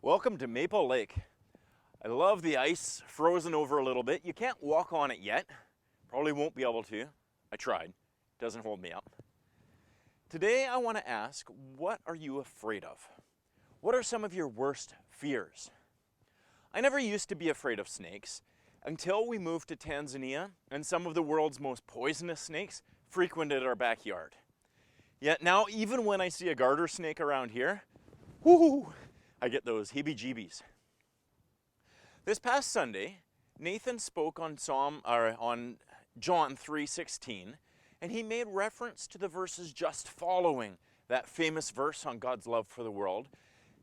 Welcome to Maple Lake. I love the ice, frozen over a little bit. You can't walk on it yet. Probably won't be able to. I tried. Doesn't hold me up. Today I want to ask, what are you afraid of? What are some of your worst fears? I never used to be afraid of snakes until we moved to Tanzania and some of the world's most poisonous snakes frequented our backyard. Yet now, even when I see a garter snake around here, whoo, I get those heebie-jeebies. This past Sunday, Nathan spoke on John 3:16, and he made reference to the verses just following that famous verse on God's love for the world,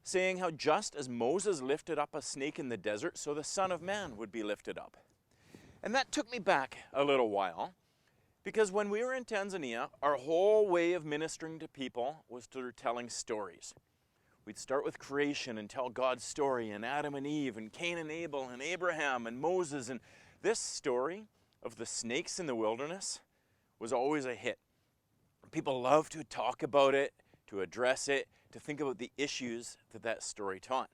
saying how just as Moses lifted up a snake in the desert, so the Son of Man would be lifted up. And that took me back a little while, because when we were in Tanzania, our whole way of ministering to people was through telling stories. We'd start with creation and tell God's story, and Adam and Eve, and Cain and Abel, and Abraham and Moses. And this story of the snakes in the wilderness was always a hit. People loved to talk about it, to address it, to think about the issues that that story taught.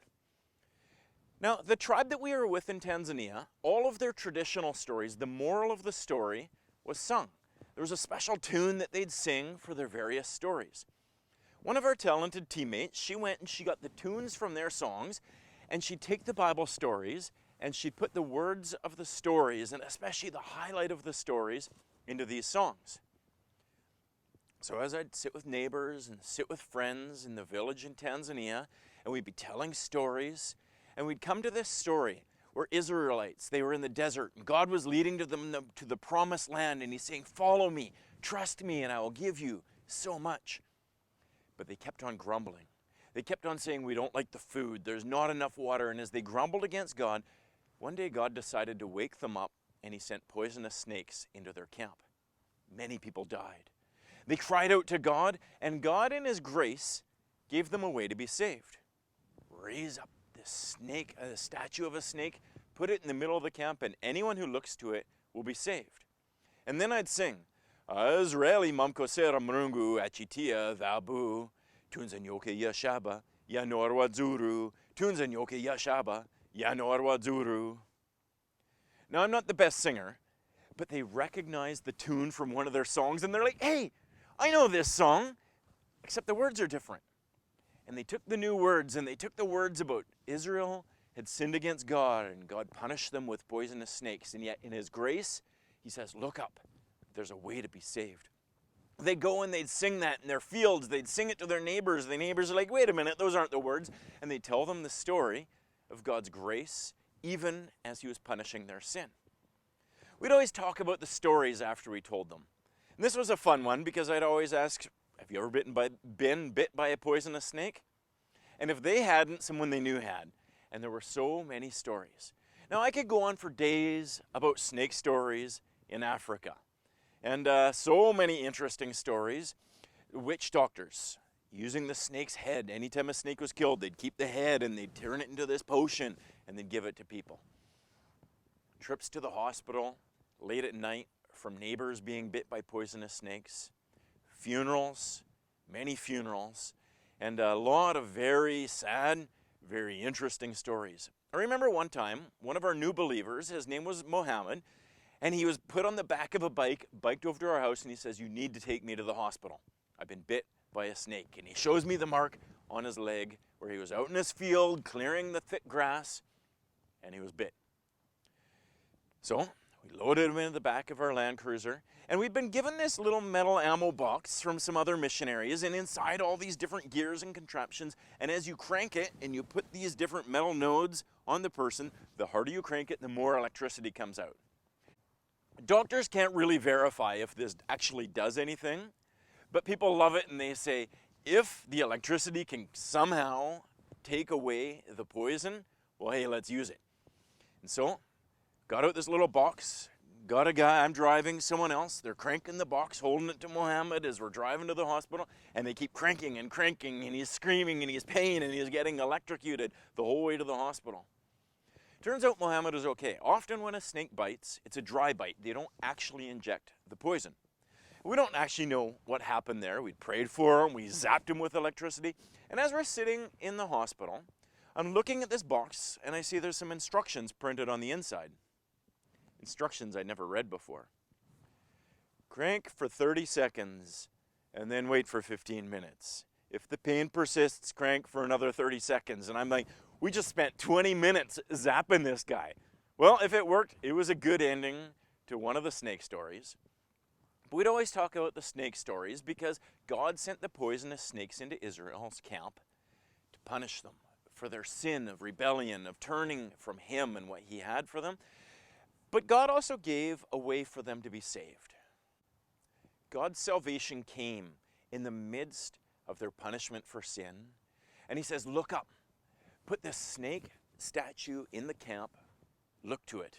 Now, the tribe that we were with in Tanzania, all of their traditional stories, the moral of the story was sung. There was a special tune that they'd sing for their various stories. One of our talented teammates, she went and she got the tunes from their songs, and she'd take the Bible stories and she'd put the words of the stories, and especially the highlight of the stories, into these songs. So as I'd sit with neighbors and sit with friends in the village in Tanzania, and we'd be telling stories, and we'd come to this story where Israelites, they were in the desert, and God was leading them to the promised land, and he's saying, follow me, trust me, and I will give you so much. But they kept on grumbling. They kept on saying, we don't like the food, there's not enough water. And as they grumbled against God, one day God decided to wake them up, and he sent poisonous snakes into their camp. Many people died. They cried out to God, and God in his grace gave them a way to be saved. Raise up this snake, a statue of a snake, put it in the middle of the camp, and anyone who looks to it will be saved. And then I'd sing, Israeli mamkosera mrungu achitia dhabu, tunzanyoke yashaba, yanorwa zuru, tunzanyoke yashaba, yanorwa zuru. Now, I'm not the best singer, but they recognized the tune from one of their songs, and they're like, hey, I know this song, except the words are different. And they took the new words, and they took the words about Israel had sinned against God, and God punished them with poisonous snakes. And yet, in his grace, he says, look up. There's a way to be saved. They'd go and they'd sing that in their fields. They'd sing it to their neighbors. The neighbors are like, wait a minute, those aren't the words. And they'd tell them the story of God's grace, even as he was punishing their sin. We'd always talk about the stories after we told them. And this was a fun one because I'd always ask, have you ever been bit by a poisonous snake? And if they hadn't, someone they knew had. And there were so many stories. Now, I could go on for days about snake stories in Africa. And so many interesting stories. Witch doctors using the snake's head. Anytime a snake was killed, they'd keep the head and they'd turn it into this potion and they'd give it to people. Trips to the hospital late at night from neighbors being bit by poisonous snakes. Funerals, many funerals, and a lot of very sad, very interesting stories. I remember one time, one of our new believers, his name was Mohammed, and he was put on the back of a bike, biked over to our house, and he says, you need to take me to the hospital. I've been bit by a snake. And he shows me the mark on his leg where he was out in his field clearing the thick grass, and he was bit. So we loaded him into the back of our Land Cruiser, and we'd been given this little metal ammo box from some other missionaries, and inside all these different gears and contraptions, and as you crank it and you put these different metal nodes on the person, the harder you crank it, the more electricity comes out. Doctors can't really verify if this actually does anything, but people love it, and they say, if the electricity can somehow take away the poison, well, hey, let's use it. And so, got out this little box, got a guy, I'm driving, someone else, they're cranking the box, holding it to Mohammed as we're driving to the hospital, and they keep cranking, and he's screaming, and he's pain, and he's getting electrocuted the whole way to the hospital. Turns out Mohammed is okay. Often when a snake bites, it's a dry bite. They don't actually inject the poison. We don't actually know what happened there. We prayed for him, we zapped him with electricity, and as we're sitting in the hospital, I'm looking at this box and I see there's some instructions printed on the inside. Instructions I'd never read before. Crank for 30 seconds and then wait for 15 minutes. If the pain persists, crank for another 30 seconds. And I'm like, we just spent 20 minutes zapping this guy. Well, if it worked, it was a good ending to one of the snake stories. But we'd always talk about the snake stories because God sent the poisonous snakes into Israel's camp to punish them for their sin of rebellion, of turning from Him and what He had for them. But God also gave a way for them to be saved. God's salvation came in the midst of their punishment for sin. And He says, look up, put this snake statue in the camp, look to it.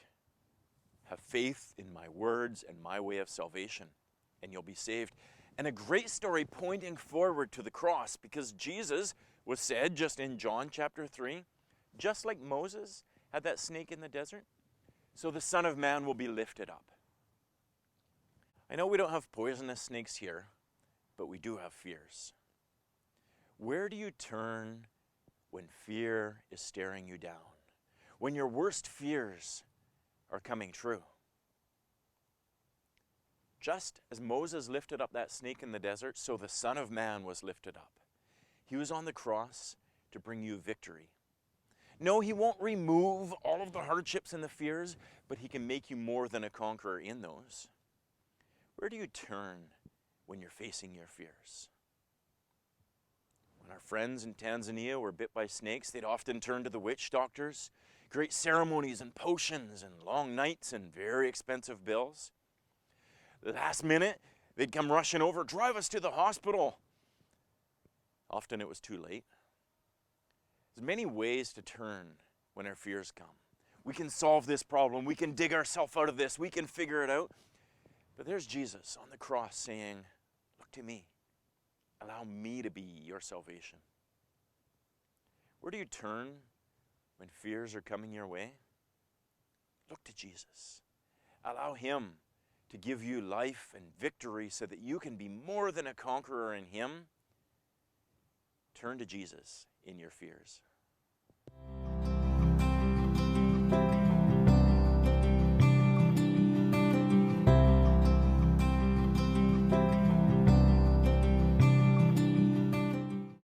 Have faith in my words and my way of salvation, and you'll be saved. And a great story pointing forward to the cross, because Jesus was said just in John chapter 3, just like Moses had that snake in the desert, so the Son of Man will be lifted up. I know we don't have poisonous snakes here, but we do have fears. Where do you turn when fear is staring you down? When your worst fears are coming true? Just as Moses lifted up that snake in the desert, so the Son of Man was lifted up. He was on the cross to bring you victory. No, He won't remove all of the hardships and the fears, but He can make you more than a conqueror in those. Where do you turn when you're facing your fears? When our friends in Tanzania were bit by snakes, they'd often turn to the witch doctors, great ceremonies and potions and long nights and very expensive bills. Last minute, they'd come rushing over, drive us to the hospital. Often it was too late. There's many ways to turn when our fears come. We can solve this problem. We can dig ourselves out of this. We can figure it out. But there's Jesus on the cross saying, look to me. Allow me to be your salvation. Where do you turn when fears are coming your way? Look to Jesus. Allow Him to give you life and victory so that you can be more than a conqueror in Him. Turn to Jesus in your fears.